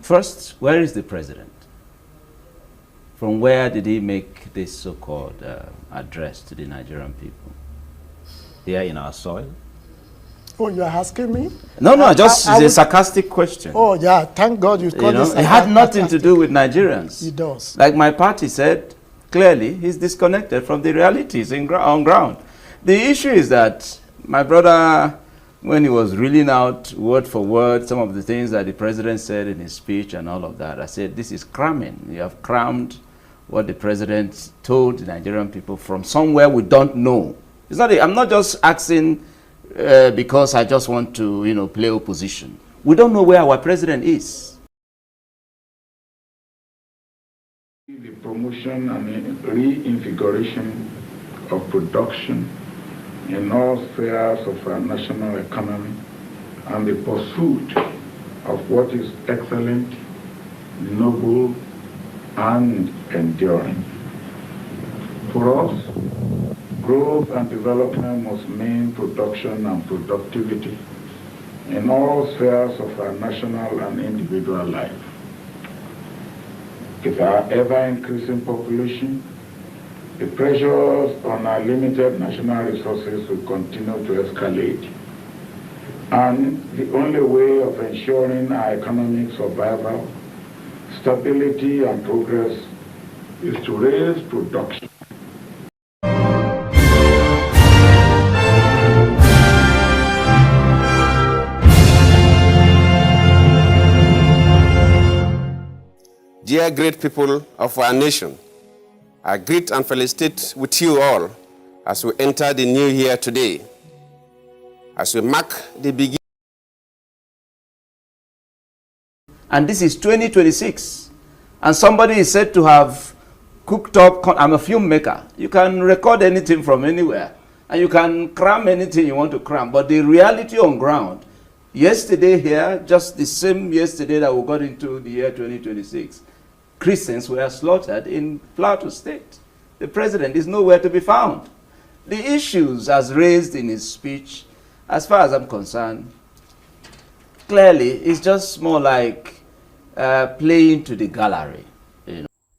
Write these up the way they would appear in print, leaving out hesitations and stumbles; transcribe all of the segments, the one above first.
First, where is the president? From where did he make this so-called address to the Nigerian people? Here in our soil? Oh, you're asking me? No, it's a sarcastic question. Oh, yeah, thank God you called it. It had nothing to do with Nigerians. It does. Like my party said, clearly, he's disconnected from the realities on ground. The issue is that my brother, when he was reeling out word for word some of the things that the president said in his speech and all of that, I said, this is cramming. You have crammed what the president told the Nigerian people from somewhere we don't know. It's not. I'm not just asking because I just want to, play opposition. We don't know where our president is. The promotion and reinvigoration of production in all spheres of our national economy and the pursuit of what is excellent, noble, and enduring. For us, growth and development must mean production and productivity in all spheres of our national and individual life. With our ever-increasing population, the pressures on our limited national resources will continue to escalate. And the only way of ensuring our economic survival, stability, and progress is to raise production. Dear great people of our nation, I greet and felicitate with you all as we enter the new year today, as we mark the beginning. And this is 2026. And somebody is said to have cooked up, I'm a filmmaker. You can record anything from anywhere. And you can cram anything you want to cram. But the reality on ground, yesterday here, just the same yesterday that we got into the year 2026, Christians were slaughtered in Plateau State. The president is nowhere to be found. The issues as raised in his speech, as far as I'm concerned, clearly it's just more like playing to the gallery.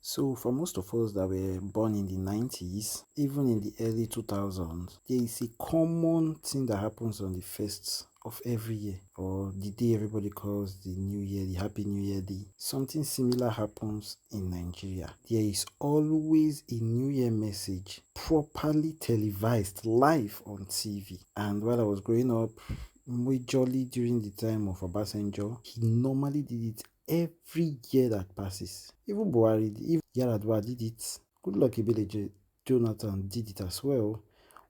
So for most of us that were born in the 90s, even in the early 2000s, there is a common thing that happens on the 1st of every year, or the day everybody calls the new year, the happy new year day. Something similar happens in Nigeria. There is always a new year message properly televised live on TV. And while I was growing up, majorly during the time of Obasanjo, he normally did it every year that passes. Even Buhari, even Yaradua did it. Goodluck Ebele Jonathan did it as well.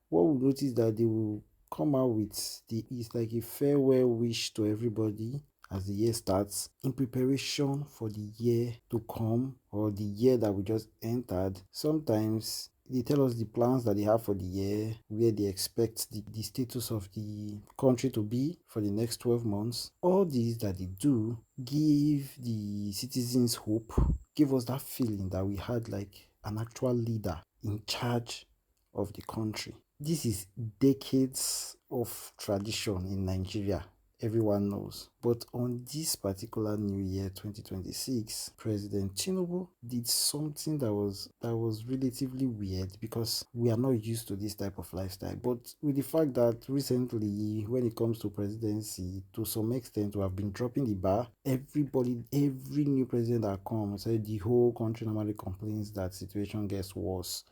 What we notice that they will come out with it's like a farewell wish to everybody as the year starts in preparation for the year to come or the year that we just entered. Sometimes they tell us the plans that they have for the year, where they expect the status of the country to be for the next 12 months. All these that they do give the citizens hope, give us that feeling that we had like an actual leader in charge of the country. This is decades of tradition in Nigeria, everyone knows. But on this particular new year, 2026, President Tinubu did something that was relatively weird because we are not used to this type of lifestyle. But with the fact that recently, when it comes to presidency, to some extent, we have been dropping the bar. Every new president that comes, the whole country normally complains that situation gets worse.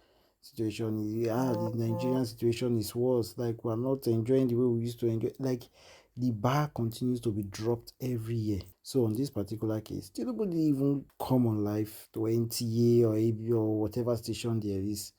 The Nigerian situation is worse. Like, we're not enjoying the way we used to enjoy. Like, the bar continues to be dropped every year. So on this particular case, nobody even come on live to NTA or AB or whatever station there is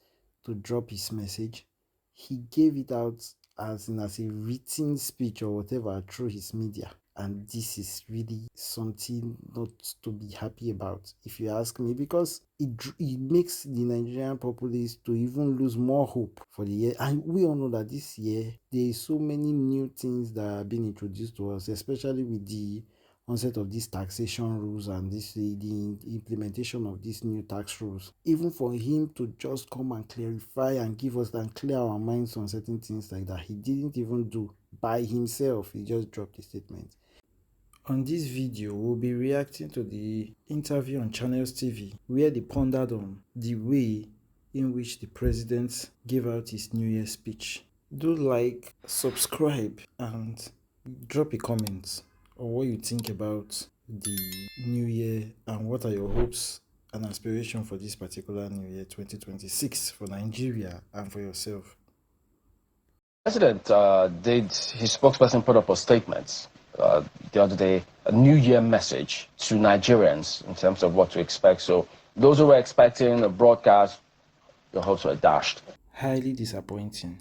to drop his message. He gave it out as a written speech or whatever through his media. And this is really something not to be happy about, if you ask me, because it makes the Nigerian populace to even lose more hope for the year. And we all know that this year, there is so many new things that are being introduced to us, especially with the onset of these taxation rules and the implementation of these new tax rules. Even for him to just come and clarify and give us and clear our minds on certain things like that, he didn't even do by himself. He just dropped a statement. On this video, we'll be reacting to the interview on Channels TV where they pondered on the way in which the president gave out his New Year speech. Do like, subscribe, and drop a comment on what you think about the New Year and what are your hopes and aspirations for this particular New Year 2026 for Nigeria and for yourself. President his spokesperson put up a statement the other day, a New Year message to Nigerians in terms of what to expect. So those who were expecting a broadcast, your hopes were dashed. Highly disappointing.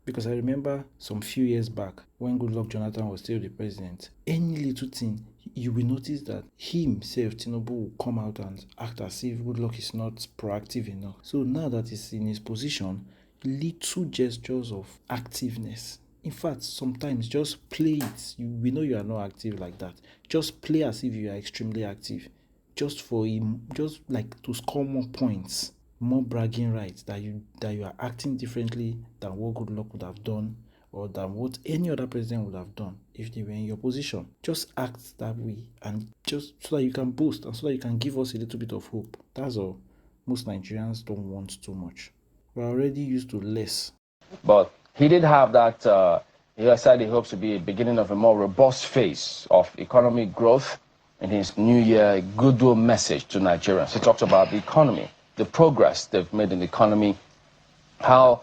Because I remember some few years back when Goodluck Jonathan was still the president, any little thing, you will notice that he himself, Tinubu, will come out and act as if Goodluck is not proactive enough. So now that he's in his position, little gestures of activeness. In fact, sometimes just play it. We know you are not active like that. Just play as if you are extremely active. Just for him, just like to score more points, more bragging rights that you are acting differently than what Goodluck would have done or than what any other president would have done if they were in your position. Just act that way and just so that you can boast and so that you can give us a little bit of hope. That's all. Most Nigerians don't want too much. We're already used to less. But he did have that, he said he hopes to be a beginning of a more robust phase of economic growth in his New Year goodwill message to Nigerians. He talked about the economy, the progress they've made in the economy, how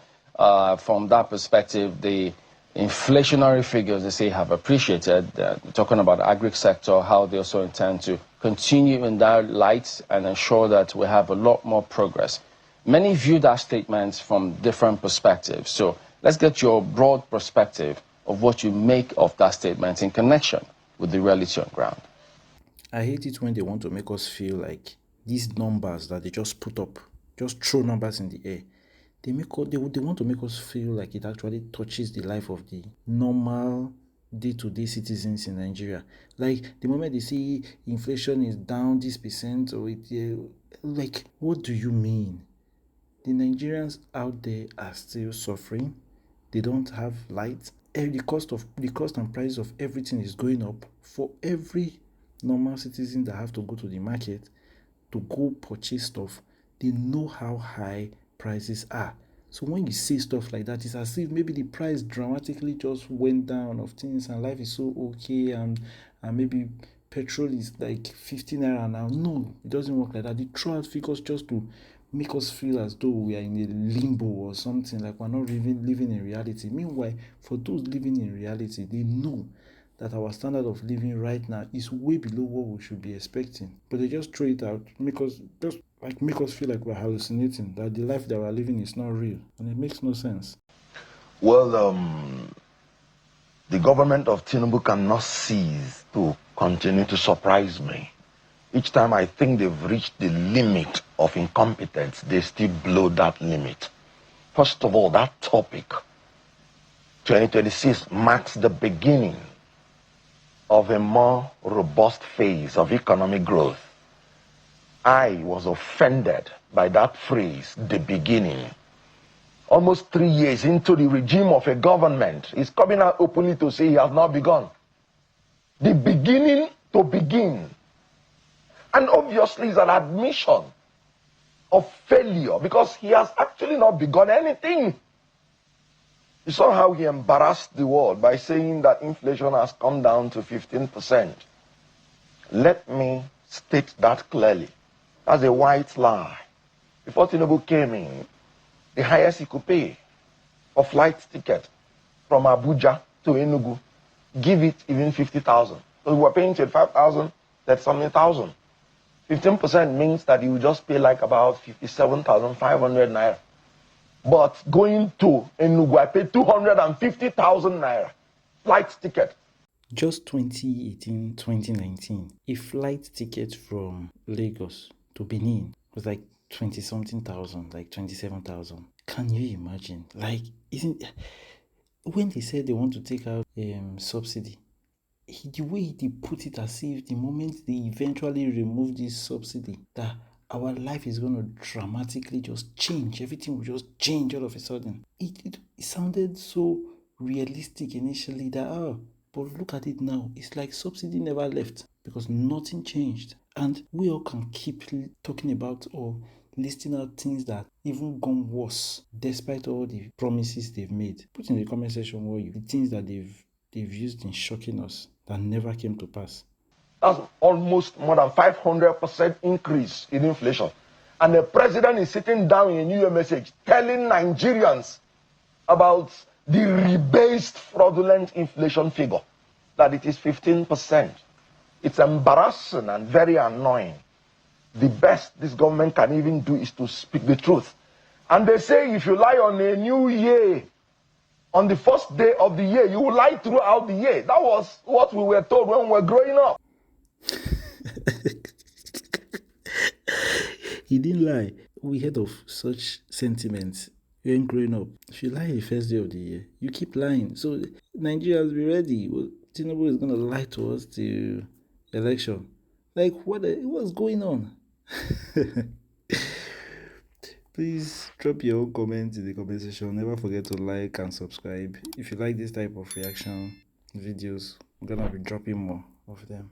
from that perspective the inflationary figures they say have appreciated, talking about the agri sector, how they also intend to continue in that light and ensure that we have a lot more progress. Many view that statement from different perspectives. So let's get your broad perspective of what you make of that statement in connection with the reality on ground. I hate it when they want to make us feel like these numbers that they just put up, just throw numbers in the air. They want to make us feel like it actually touches the life of the normal day-to-day citizens in Nigeria. Like the moment they see inflation is down this percent or like what do you mean? The Nigerians out there are still suffering. They don't have light. The cost and price of everything is going up for every normal citizen that have to go to the market to go purchase stuff. They know how high prices are. So when you say stuff like that, it's as if maybe the price dramatically just went down of things and life is so okay and maybe petrol is like 50 naira now. No, it doesn't work like that. They throw out figures just to make us feel as though we are in a limbo or something, like we're not even living in reality. Meanwhile, for those living in reality, they know that our standard of living right now is way below what we should be expecting. But they just throw it out, make us feel like we're hallucinating, that the life that we're living is not real. And it makes no sense. Well, the government of Tinubu cannot cease to continue to surprise me. Each time I think they've reached the limit of incompetence, they still blow that limit. First of all, that topic, 2026, marks the beginning of a more robust phase of economic growth. I was offended by that phrase, the beginning. Almost 3 years into the regime of a government, he's coming out openly to say he has not begun. The beginning to begin. And obviously it's an admission of failure because he has actually not begun anything. You saw how he embarrassed the world by saying that inflation has come down to 15%. Let me state that clearly. That's a white lie. Before Tinubu came in, the highest he could pay for flight ticket from Abuja to Enugu, give it even 50,000. So we were paying 25,000, that's something thousand. 15% means that you will just pay like about 57,500 naira. But going to Enugu, I paid 250,000 naira flight ticket. Just 2018, 2019, a flight ticket from Lagos to Benin was like 20-something thousand, like 27,000. Can you imagine? Like, when they said they want to take out subsidy, the way they put it as if the moment they eventually remove this subsidy, that our life is going to dramatically just change. Everything will just change all of a sudden. It sounded so realistic initially that, But look at it now. It's like subsidy never left because nothing changed. And we all can keep talking about or listing out things that even gone worse despite all the promises they've made. Put in the comment section the things that they've used in shocking us that never came to pass. That's almost more than 500% increase in inflation. And the president is sitting down in a New Year message telling Nigerians about the rebased fraudulent inflation figure, that it is 15%. It's embarrassing and very annoying. The best this government can even do is to speak the truth. And they say if you lie on a new year, on the first day of the year, you will lie throughout the year. That was what we were told when we were growing up. He didn't lie. We heard of such sentiments when growing up. If you lie the first day of the year, you keep lying. So Nigerians, be ready. Tinubu is going to lie to us till election. Like, what's going on? Please drop your own comments in the comment section. Never forget to like and subscribe. If you like this type of reaction videos, I'm going to be dropping more of them.